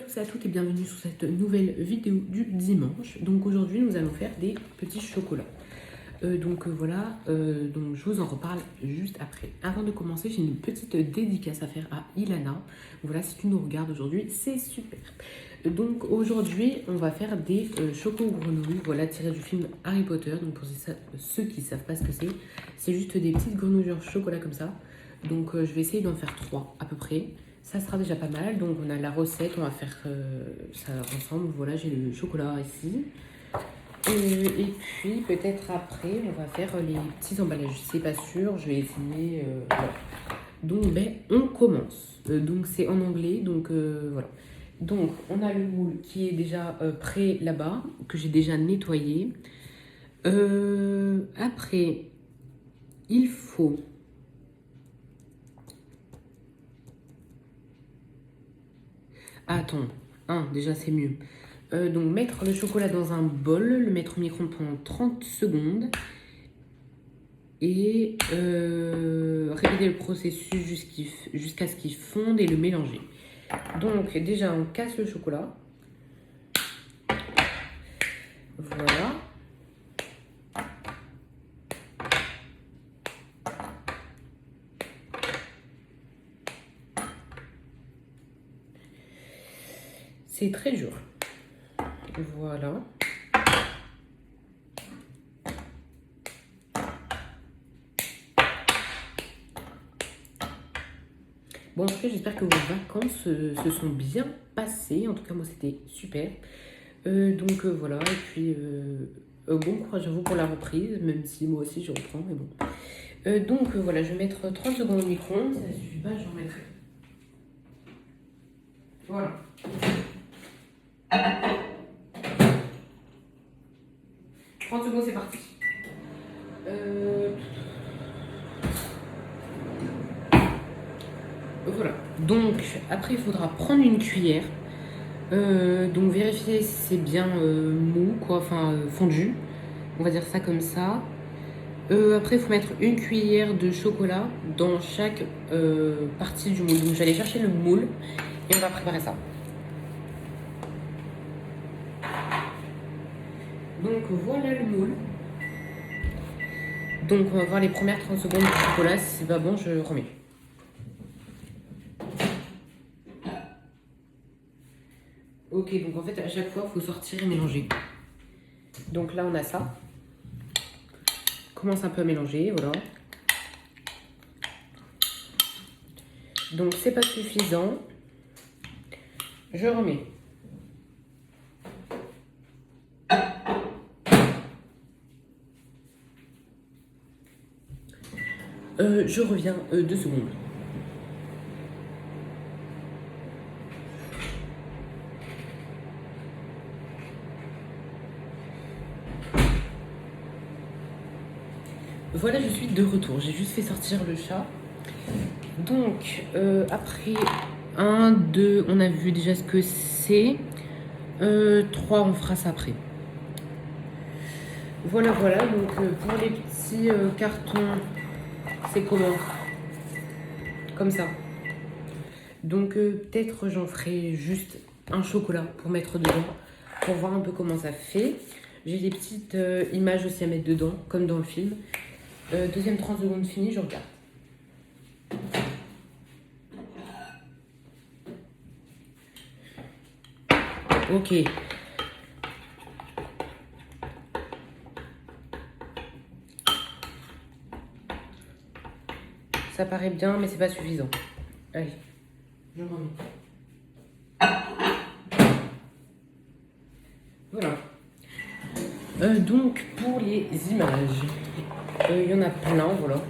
tous et à toutes et bienvenue sur cette nouvelle vidéo du dimanche. Donc aujourd'hui nous allons faire des petits chocolats. Voilà, donc je vous en reparle juste après. Avant de commencer, j'ai une petite dédicace à faire à Ilana. Voilà, si tu nous regardes aujourd'hui, c'est super. Donc aujourd'hui, on va faire des chocos grenouilles, voilà, tirés du film Harry Potter. Donc pour ceux qui ne savent pas ce que c'est juste des petites grenouilles en chocolat comme ça. Donc je vais essayer d'en faire 3 à peu près. Ça sera déjà pas mal. Donc on a la recette, on va faire ça ensemble. Voilà, j'ai le chocolat ici. Et puis peut-être après, on va faire les petits emballages. C'est pas sûr, je vais essayer. Voilà. Donc on commence. Donc c'est en anglais, donc voilà. Donc on a le moule qui est déjà prêt là-bas, que j'ai déjà nettoyé. Après, il faut... Attends, déjà c'est mieux. Donc mettre le chocolat dans un bol, le mettre au micro-ondes pendant 30 secondes et répéter le processus jusqu'à ce qu'il fonde et le mélanger. Donc déjà on casse le chocolat. Voilà. C'est très dur. Voilà. Bon, en tout cas, j'espère que vos vacances se sont bien passées. En tout cas, moi, c'était super. Voilà. Et puis, bon courage à vous pour la reprise, même si moi aussi, je reprends. Mais bon. Voilà, je vais mettre 30 secondes au micro-ondes. Ça ne suffit pas, j'en mettrai. Voilà. Secondes, c'est parti. Voilà. Donc, après, il faudra prendre une cuillère. Donc, vérifier si c'est bien mou, quoi, enfin fondu. On va dire ça comme ça. Après, il faut mettre une cuillère de chocolat dans chaque partie du moule. Donc, j'allais chercher le moule et on va préparer ça. Donc, voilà le moule. Donc, on va voir les premières 30 secondes de chocolat. Si c'est pas bon, je remets. Ok, donc en fait, à chaque fois, il faut sortir et mélanger. Donc là, on a ça. Commence un peu à mélanger, voilà. Donc, c'est pas suffisant. Je remets. Je reviens 2 secondes. Voilà, je suis de retour. J'ai juste fait sortir le chat. Donc, après 1, 2, on a vu déjà ce que c'est. 3, on fera ça après. Voilà. Donc, pour les petits cartons, c'est comment? Comme ça. Donc, peut-être j'en ferai juste un chocolat pour mettre dedans, pour voir un peu comment ça fait. J'ai des petites images aussi à mettre dedans, comme dans le film. Deuxième 30 secondes fini, je regarde. Ok. Ça paraît bien, mais c'est pas suffisant. Allez, je remets. Voilà. Donc, pour les images, il y en a plein, voilà.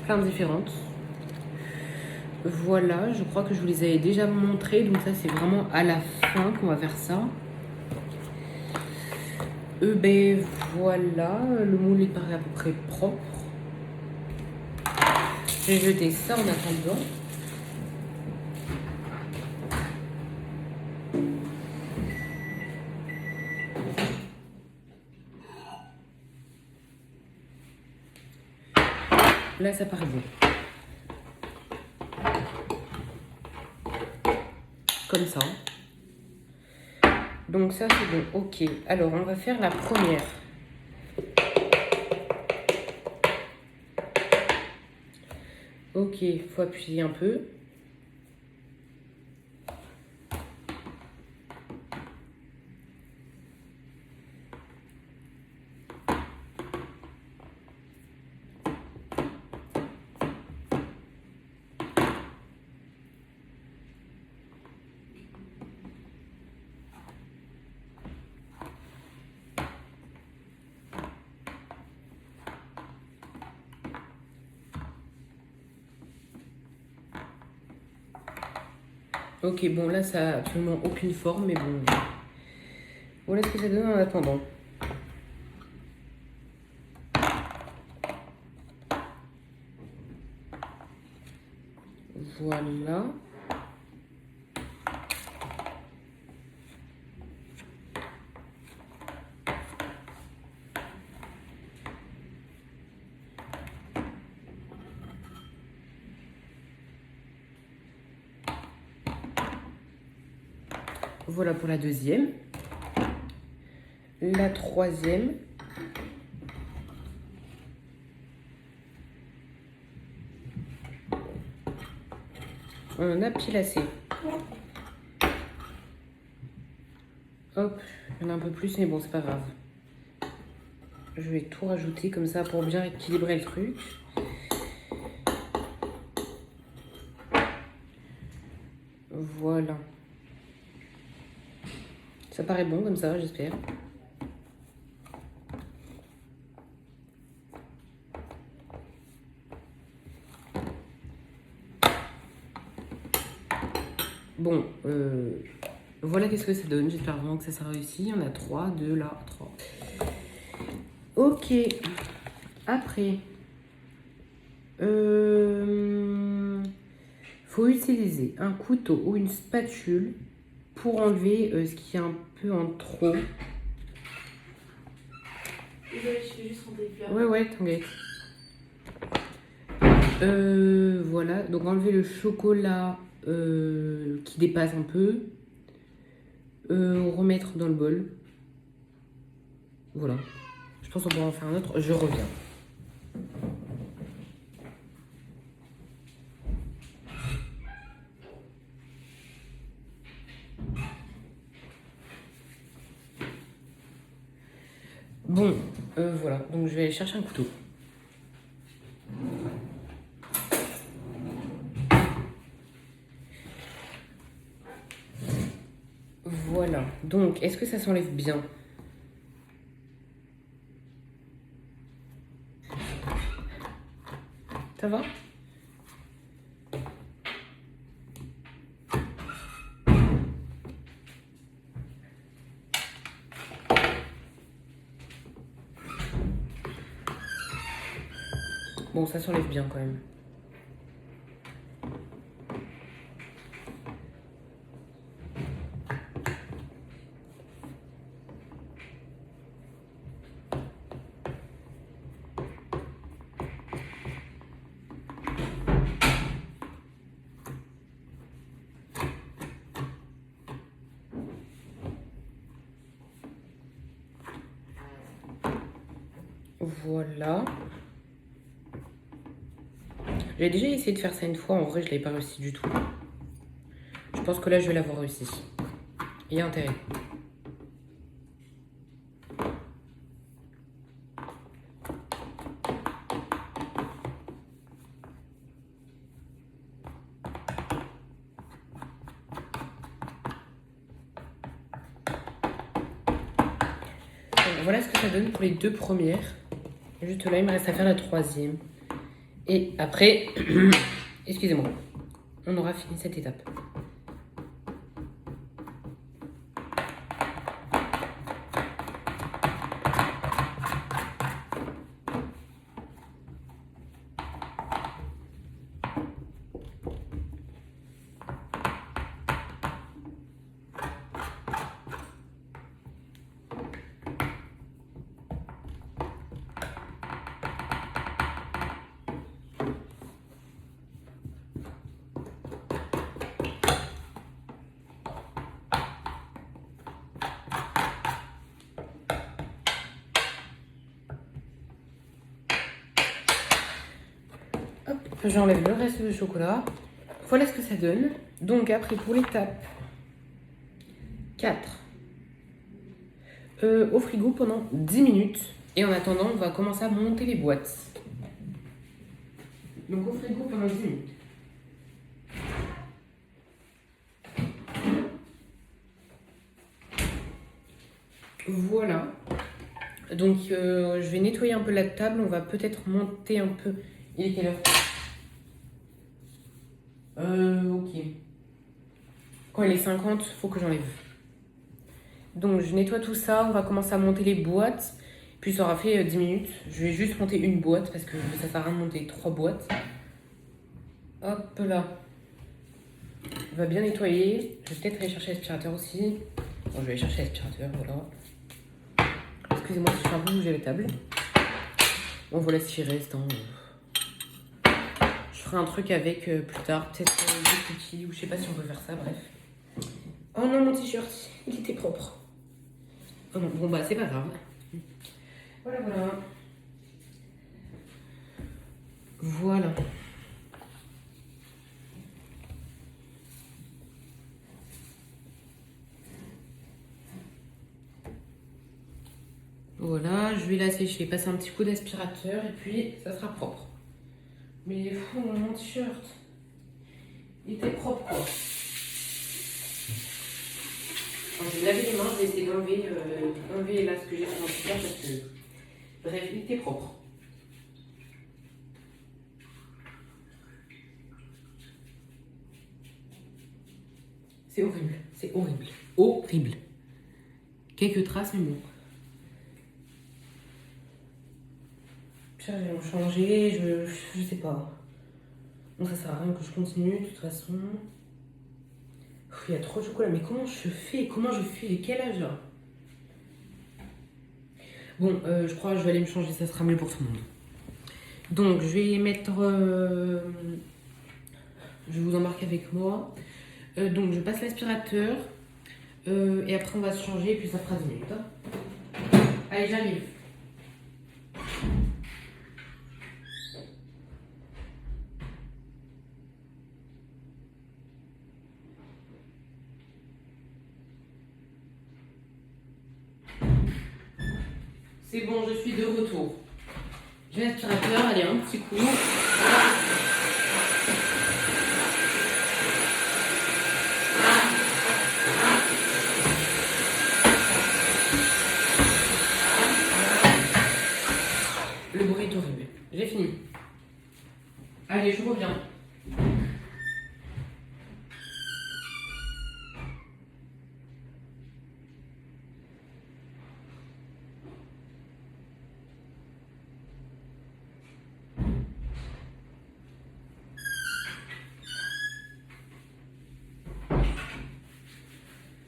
Plein différentes. Voilà, je crois que je vous les avais déjà montrées. Donc ça, c'est vraiment à la fin qu'on va faire ça. Voilà, le moule est paraît à peu près propre. Je vais jeter ça en attendant. Là, ça paraît bon. comme ça. Donc ça c'est bon, ok. Alors on va faire la première. Ok, il faut appuyer un peu. Ok, bon là ça a absolument aucune forme, mais bon. Voilà ce que ça donne en attendant. Voilà. Voilà pour la deuxième. La troisième. On a pile assez. Hop, il y en a un peu plus, mais bon, c'est pas grave. Je vais tout rajouter comme ça pour bien équilibrer le truc. Voilà. Ça paraît bon comme ça, j'espère. Bon, voilà qu'est-ce que ça donne. J'espère vraiment que ça sera réussi. On a 3, 2, là, 3. Ok. Après, faut utiliser un couteau ou une spatule pour enlever ce qui est un peu en trop. Désolée, je fais juste rentrer le plat. Ouais, t'inquiète. Voilà, donc enlever le chocolat qui dépasse un peu. Remettre dans le bol. Voilà. Je pense qu'on pourra en faire un autre. Je reviens. Bon, voilà. Donc je vais aller chercher un couteau. Voilà. Donc, est-ce que ça s'enlève bien? Ça va? Bon, ça s'enlève bien quand même. Voilà. J'ai déjà essayé de faire ça une fois. En vrai, je l'avais pas réussi du tout. Je pense que là, je vais l'avoir réussi. Il y a intérêt. Donc, voilà ce que ça donne pour les deux premières. Juste là, il me reste à faire la troisième. Et après, excusez-moi, on aura fini cette étape. j'enlève le reste de chocolat. Voilà ce que ça donne. Donc après, pour l'étape 4, au frigo pendant 10 minutes. Et en attendant, on va commencer à monter les boîtes. Donc au frigo pendant 10 minutes. Voilà. Donc je vais nettoyer un peu la table. On va peut-être monter un peu. Il est quelle heure? Ok. Quand il est 50, faut que j'enlève. Donc je nettoie tout ça. On va commencer à monter les boîtes. Puis ça aura fait 10 minutes. Je vais juste monter une boîte parce que ça sert à rien de monter 3 boîtes. Hop là. On va bien nettoyer. Je vais peut-être aller chercher l'aspirateur aussi. Bon, je vais aller chercher l'aspirateur, voilà. Excusez-moi si je fais un peu bouger la table. Bon, voilà ce qui reste. Hein. Je ferai un truc avec plus tard. Peut-être des cookies ou je sais pas si on peut faire ça, bref. Oh non, mon t-shirt, il était propre. Oh non, bon bah c'est pas grave. Voilà, voilà. Voilà. Voilà, je vais la sécher, passer un petit coup d'aspirateur et puis ça sera propre. Mais il est fou, mon t-shirt. Il était propre quoi. Alors, je vais laver les mains, je vais essayer d'enlever là ce que j'ai sur mon t-shirt parce que. Bref, il était propre. C'est horrible, c'est horrible. Horrible. Quelques traces, mais bon. Puis là, je vais me changer, je sais pas. Bon, ça sert à rien que je continue, de toute façon. Il y a trop de chocolat, mais comment je fais? Comment je fais? J'ai quel âge là? Bon, je crois que je vais aller me changer, ça sera mieux pour tout le monde. Donc, je vais mettre... je vous embarque avec moi. Donc, je passe l'aspirateur. Et après, on va se changer, et puis ça fera 10 minutes. Hein. Allez, j'arrive. C'est bon, je suis de retour. J'ai l'aspirateur, allez, un petit coup. Le bruit est horrible. J'ai fini. Allez, je reviens.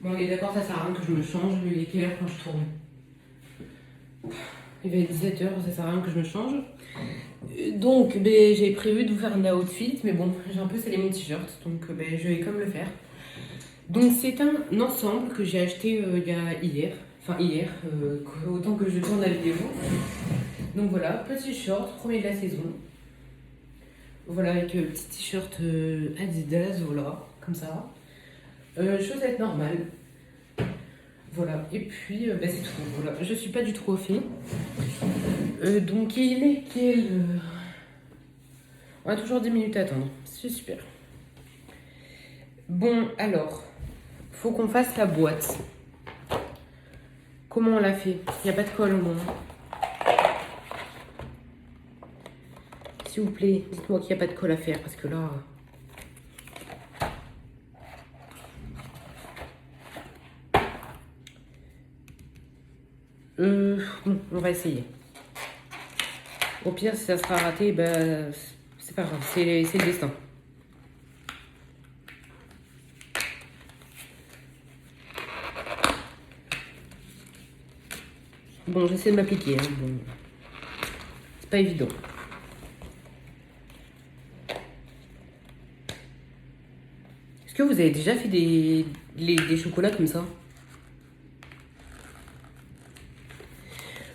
Bon, on est d'accord, ça sert à rien que je me change. Il est quelle heure quand je tourne? Il va être 17h, ça sert à rien que je me change. Donc, j'ai prévu de vous faire un outfit, mais bon, j'ai un peu scellé mon t-shirt, donc je vais comme le faire. Donc, c'est un ensemble que j'ai acheté hier, autant que je tourne la vidéo. Donc voilà, petit short, premier de la saison. Voilà, avec petit t-shirt Adidas, voilà, comme ça. Chaussettes normales. Voilà, et puis c'est tout. Voilà, je suis pas du tout coiffée. Donc il est quelle heure? On a toujours 10 minutes à attendre. C'est super. Bon, alors, faut qu'on fasse la boîte. Comment on l'a fait? Il n'y a pas de colle au moins. S'il vous plaît, dites-moi qu'il n'y a pas de colle à faire parce que là. Bon, on va essayer. Au pire, si ça sera raté, c'est pas grave, c'est le destin. Bon, j'essaie de m'appliquer. Hein, bon. C'est pas évident. Est-ce que vous avez déjà fait des chocolats comme ça?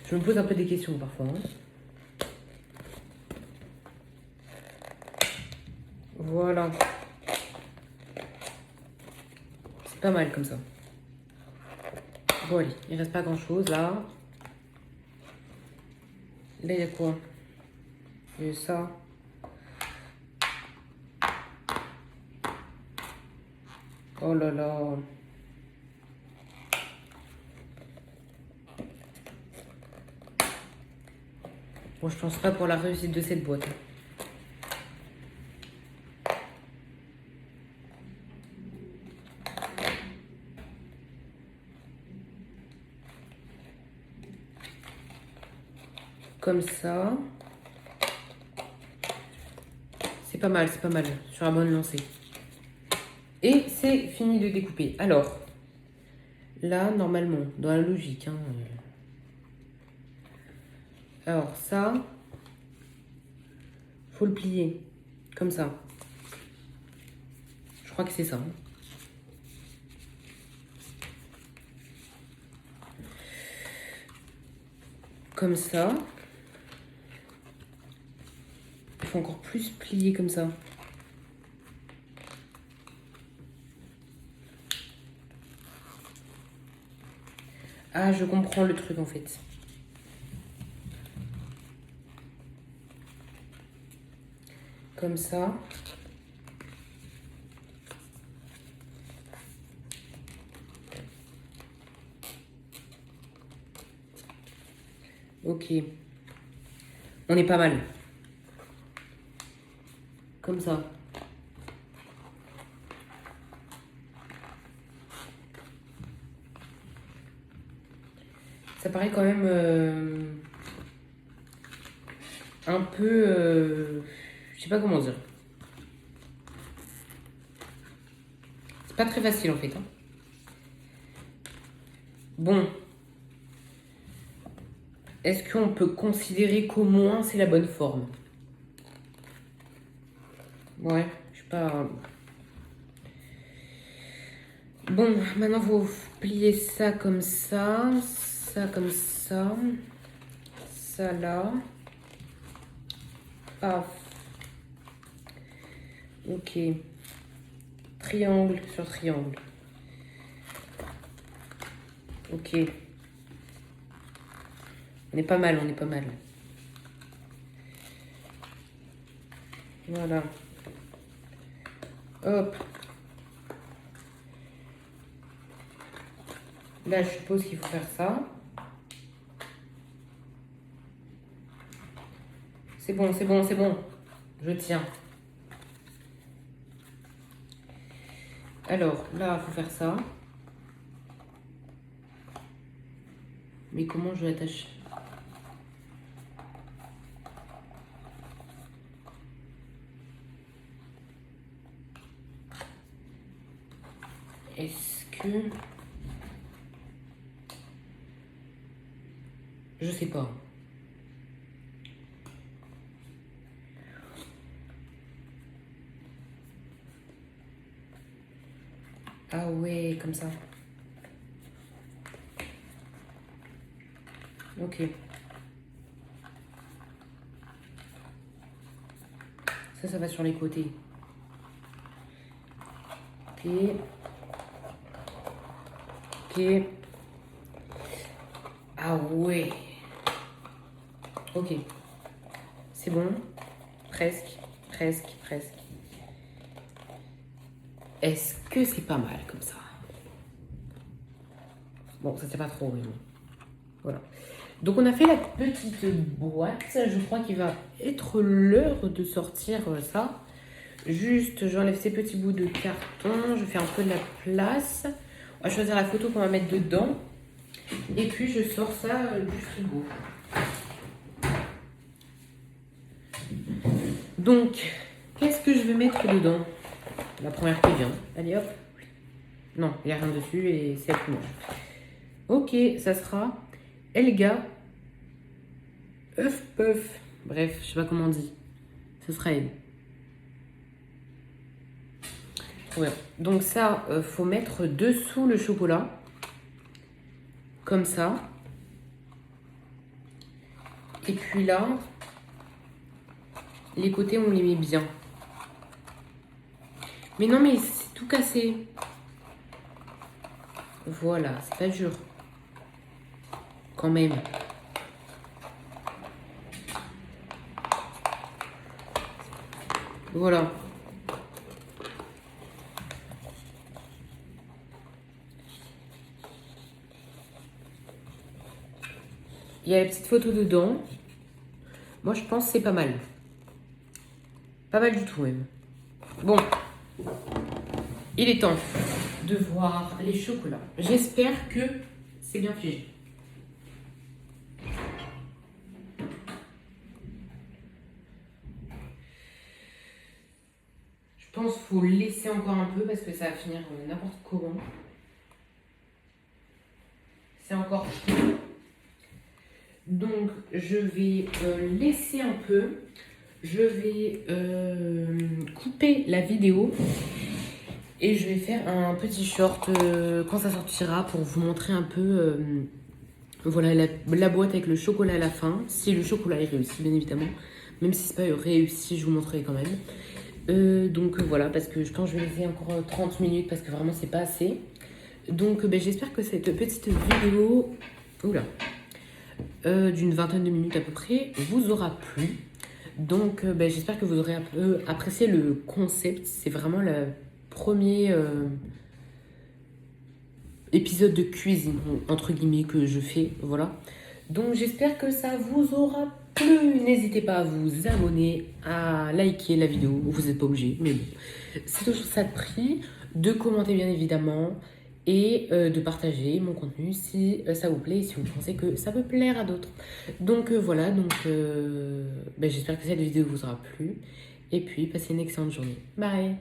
Je me pose un peu des questions parfois. Hein. Voilà. C'est pas mal comme ça. Bon allez, il reste pas grand chose là. Là il y a quoi? Il y a ça. Oh là là. Bon, je pense pas pour la réussite de cette boîte. Comme ça. C'est pas mal, c'est pas mal. Sur la bonne lancée. Et c'est fini de découper. Alors, là, normalement, dans la logique, hein, alors ça, faut le plier. Comme ça. Je crois que c'est ça. Comme ça. Il faut encore plus plier comme ça. Ah, je comprends le truc en fait. Comme ça. Ok. On est pas mal. Comme ça. Ça paraît quand même un peu... je sais pas comment dire. C'est pas très facile en fait. Hein. Bon. Est-ce qu'on peut considérer qu'au moins c'est la bonne forme? Ouais, je sais pas... Bon, maintenant il faut plier ça comme ça comme ça, ça là, paf, ok, triangle sur triangle, ok, on est pas mal, on est pas mal, voilà, hop. Là, je suppose qu'il faut faire ça. C'est bon, c'est bon, c'est bon. Je tiens. Alors, là, il faut faire ça. Mais comment je l'attache? Est-ce que... Je sais pas. Ah ouais, comme ça. Ok. Ça va sur les côtés. Ok. Ok. Ah ouais. Ok. C'est bon. Presque. Presque. Presque. Est-ce que c'est pas mal comme ça? Bon, ça c'est pas trop, mais bon. Voilà. Donc on a fait la petite boîte. Je crois qu'il va être l'heure de sortir ça. Juste, j'enlève ces petits bouts de carton. Je fais un peu de la place. On va choisir la photo qu'on va mettre dedans. Et puis je sors ça du frigo. Donc, qu'est-ce que je vais mettre dedans? La première qui vient. Allez hop. Non, il n'y a rien dessus et c'est avec moi. Ok, ça sera Elga œuf puff. Bref, je sais pas comment on dit. Ce sera elle. Ouais. Donc ça, faut mettre dessous le chocolat. Comme ça. Et puis là, les côtés, on les met bien. Mais non, mais c'est tout cassé. Voilà, c'est pas dur. Quand même. Voilà. Il y a la petite photo dedans. Moi, je pense que c'est pas mal. Pas mal du tout, même. Bon. Il est temps de voir les chocolats. J'espère que c'est bien figé. Je pense qu'il faut le laisser encore un peu parce que ça va finir n'importe comment. C'est encore chaud. Donc, je vais laisser un peu. Je vais couper la vidéo. Et je vais faire un petit short quand ça sortira pour vous montrer un peu voilà, la boîte avec le chocolat à la fin. Si le chocolat est réussi, bien évidemment. Même si c'est pas réussi, je vous montrerai quand même. Donc voilà, parce que je pense que je vais laisser encore 30 minutes parce que vraiment c'est pas assez. Donc j'espère que cette petite vidéo d'une vingtaine de minutes à peu près vous aura plu. Donc j'espère que vous aurez un peu apprécié le concept. C'est vraiment le premier épisode de cuisine, entre guillemets, que je fais. Voilà. Donc j'espère que ça vous aura plu. N'hésitez pas à vous abonner, à liker la vidéo. Vous n'êtes pas obligé, mais bon. C'est toujours ça de prix. De commenter bien évidemment. Et de partager mon contenu si ça vous plaît et si vous pensez que ça peut plaire à d'autres. Donc voilà, j'espère que cette vidéo vous aura plu. Et puis passez une excellente journée. Bye!